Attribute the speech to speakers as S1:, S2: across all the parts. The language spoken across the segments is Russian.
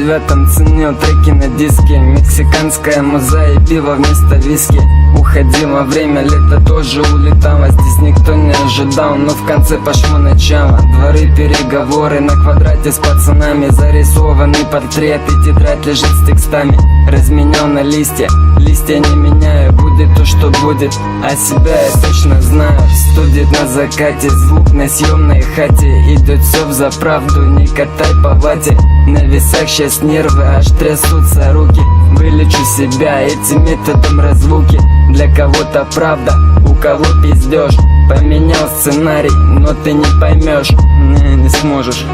S1: 9 ценил треки на диске. Мексиканская муза и пиво вместо виски. Уходило время, лето тоже улетало. Здесь никто не ожидал, но в конце пошло начало. Дворы, переговоры на квадрате с пацанами. Зарисованный портрет и тетрадь лежит с текстами. Разменял на листья, листья не меняю. Будет то, что будет, а себя я точно знаю. Студит на закате, звук на съемной хате. Идет все взаправду, не катай по вате. На весах сейчас нервы, аж трясутся руки. Вылечу себя этим методом разлуки. Для кого-то правда, у кого пиздеж. Поменял сценарий, но ты не поймешь. Не сможешь,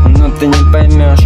S1: но ты не поймешь.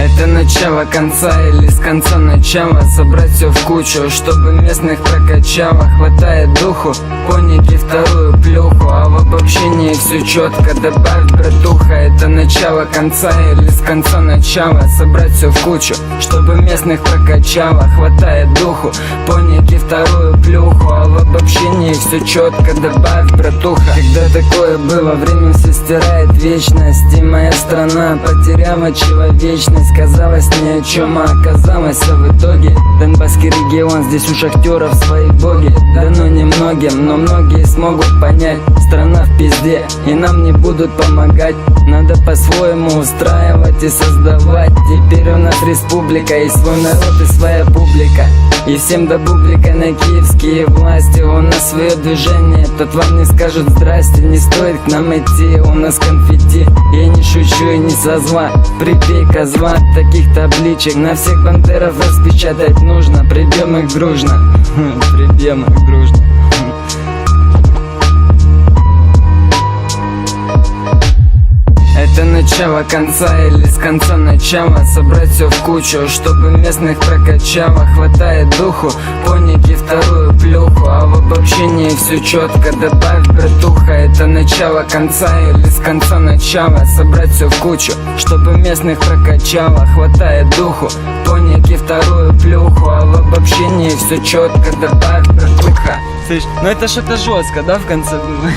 S1: Это начало конца или с конца начала. Собрать все в кучу, чтобы местных прокачало. Хватает духу, поники вторую плюху. А в обобщении все четко, добавь, братуха. Это начало конца или с конца начала. Собрать все в кучу, чтобы местных прокачало. Хватает духу, поники вторую плюху. А в обобщении все четко, добавь, братуха. Когда такое было, время все стирает вечность. И моя страна потеряла человечность. Казалось ни о чем, а оказалось в итоге. Донбасский регион, здесь у шахтеров свои боги. Да ну немногим, но многие смогут понять. Страна в пизде, и нам не будут помогать. Надо по-своему устраивать и создавать. Теперь у нас республика, и свой народ, и своя публика. И всем до бублика на киевские власти. У нас свое движение, тот вам не скажет здрасте. Не стоит к нам идти, у нас конфетти. Я не шучу и не со зла, прибей козла. Таких табличек на всех бандеров распечатать нужно. Прибьем их дружно, прибьем их дружно. Это начало конца или с конца начала. Собрать все в кучу, чтобы местных прокачало. Хватает духу, поники вторую плюху. А в обобщении все четко, добавь, братуха. Это начало конца или с конца начала. Собрать все в кучу, чтобы местных прокачало. Хватает духу, поники вторую плюху. А в обобщении все четко, добавь, братуха. Слышь, ну это что-то жестко, да, в конце было?